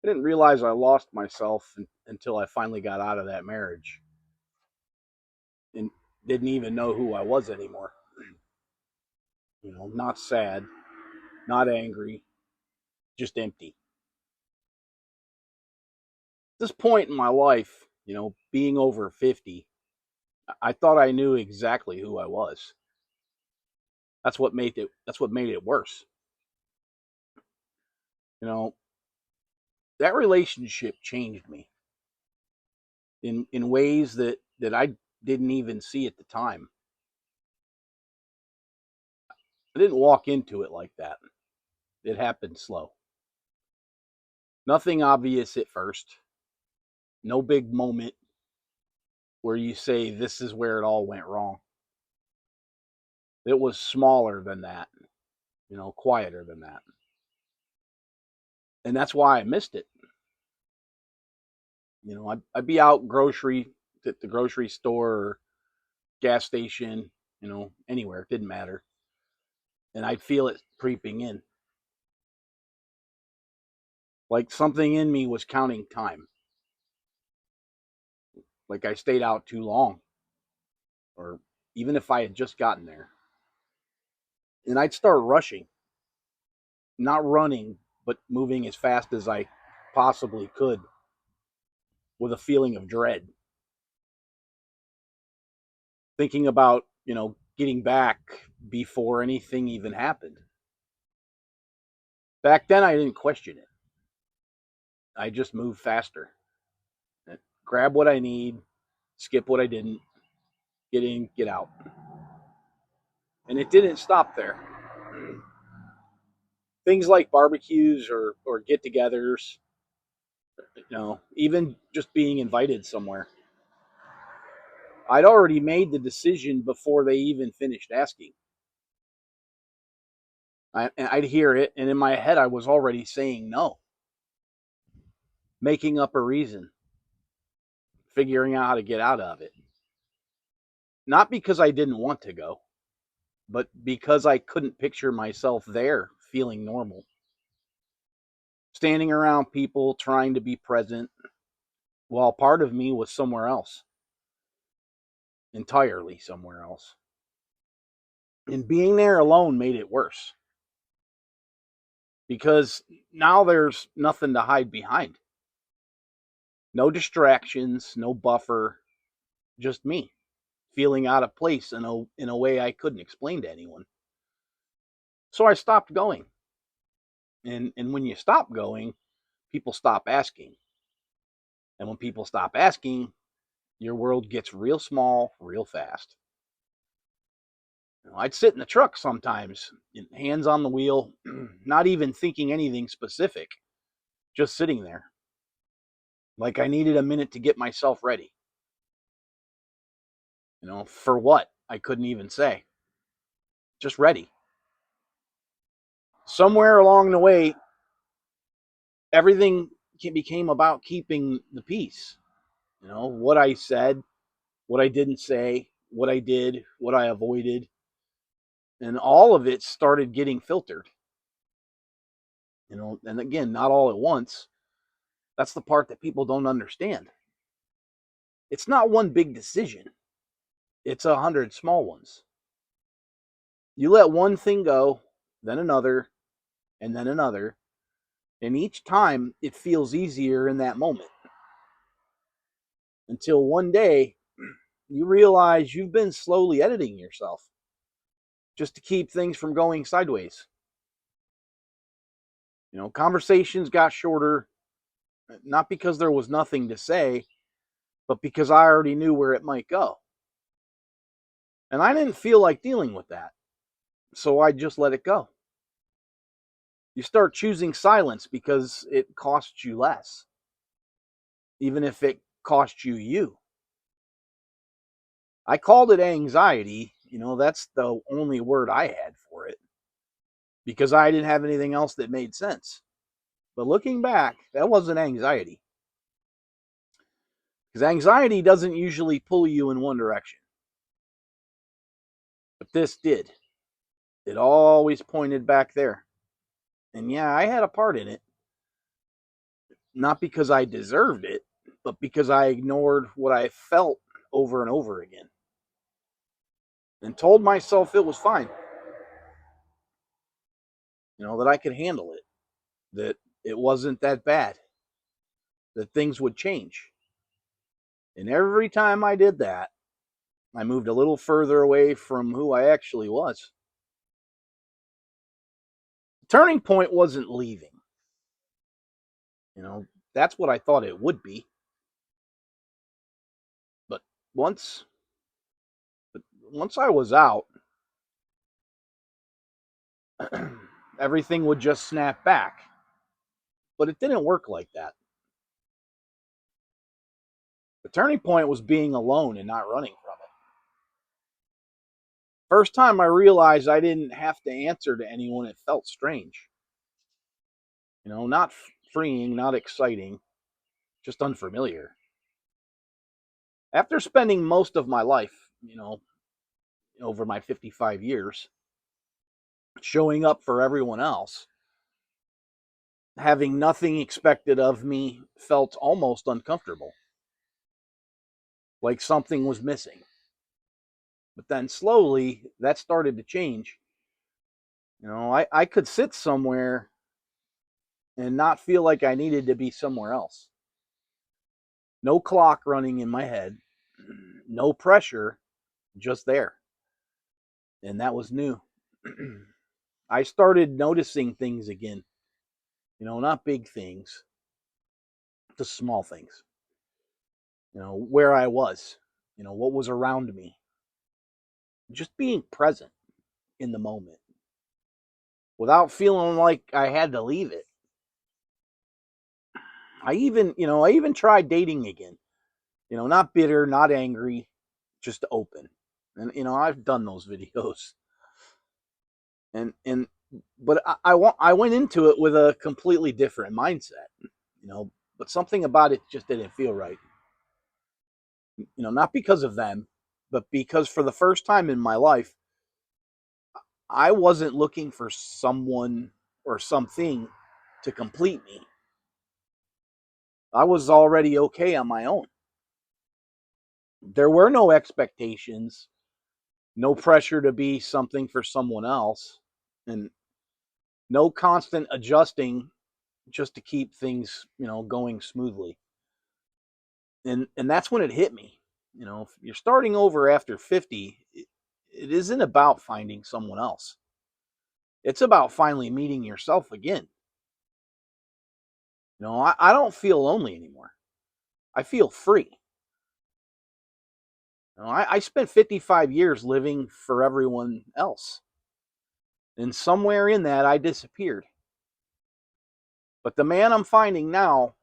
I didn't realize I lost myself until I finally got out of that marriage and didn't even know who I was anymore. Not sad, not angry, just empty. At this point in my life, being over 50, I thought I knew exactly who I was. That's what made it worse. You know, that relationship changed me in ways that I didn't even see at the time. I didn't walk into it like that. It happened slow. Nothing obvious at first. No big moment where you say this is where it all went wrong. It was smaller than that, quieter than that. And that's why I missed it. I'd be out at the grocery store or gas station, anywhere, it didn't matter. And I'd feel it creeping in. Like something in me was counting time. Like I stayed out too long, or even if I had just gotten there. And I'd start rushing, not running, but moving as fast as I possibly could with a feeling of dread. Thinking about, getting back before anything even happened. Back then, I didn't question it. I just moved faster. Grab what I need, skip what I didn't, get in, get out. And it didn't stop there. Things like barbecues or get togethers, even just being invited somewhere. I'd already made the decision before they even finished asking. I'd hear it, and in my head, I was already saying no, making up a reason, figuring out how to get out of it. Not because I didn't want to go, but because I couldn't picture myself there feeling normal. Standing around people, trying to be present, while part of me was somewhere else, entirely somewhere else. And being there alone made it worse because now there's nothing to hide behind. No distractions, no buffer, just me feeling out of place in a way I couldn't explain to anyone. So I stopped going. And when you stop going, people stop asking. And when people stop asking, your world gets real small real fast. I'd sit in the truck sometimes, hands on the wheel, not even thinking anything specific, just sitting there. Like I needed a minute to get myself ready. For what? I couldn't even say. Just ready. Somewhere along the way, everything became about keeping the peace. What I said, what I didn't say, what I did, what I avoided, and all of it started getting filtered. And again, not all at once. That's the part that people don't understand. It's not one big decision. It's 100 small ones. You let one thing go, then another, and then another, and each time it feels easier in that moment. Until one day you realize you've been slowly editing yourself just to keep things from going sideways. Conversations got shorter, not because there was nothing to say, but because I already knew where it might go. And I didn't feel like dealing with that. So I just let it go. You start choosing silence because it costs you less, even if it costs you you. I called it anxiety. That's the only word I had for it because I didn't have anything else that made sense. But looking back, that wasn't anxiety. Because anxiety doesn't usually pull you in one direction. But this did. It always pointed back there. And yeah, I had a part in it. not because I deserved it, but because I ignored what I felt over and over again and told myself it was fine, that I could handle it, that it wasn't that bad, that things would change. And every time I did that, I moved a little further away from who I actually was. The turning point wasn't leaving. You know, that's what I thought it would be. But once but once I was out, everything would just snap back. But it didn't work like that. The turning point was being alone and not running from it. First time I realized I didn't have to answer to anyone, it felt strange. Not freeing, not exciting, just unfamiliar. After spending most of my life, over my 55 years, showing up for everyone else, having nothing expected of me felt almost uncomfortable, like something was missing. But then slowly that started to change. I could sit somewhere and not feel like I needed to be somewhere else. No clock running in my head, no pressure, just there. And that was new. I started noticing things again, not big things, just small things. Where I was, what was around me, just being present in the moment without feeling like I had to leave it. I even tried dating again, not bitter, not angry, just open. And I've done those videos. And but I went into it with a completely different mindset, but something about it just didn't feel right. Not because of them, but because for the first time in my life, I wasn't looking for someone or something to complete me. I was already okay on my own. There were no expectations, no pressure to be something for someone else, and no constant adjusting just to keep things, going smoothly. And that's when it hit me. If you're starting over after 50, it isn't about finding someone else. It's about finally meeting yourself again. I don't feel lonely anymore. I feel free. I spent 55 years living for everyone else. And somewhere in that, I disappeared. But the man I'm finding now,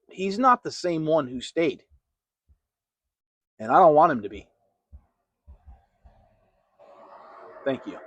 he's not the same one who stayed. And I don't want him to be. Thank you.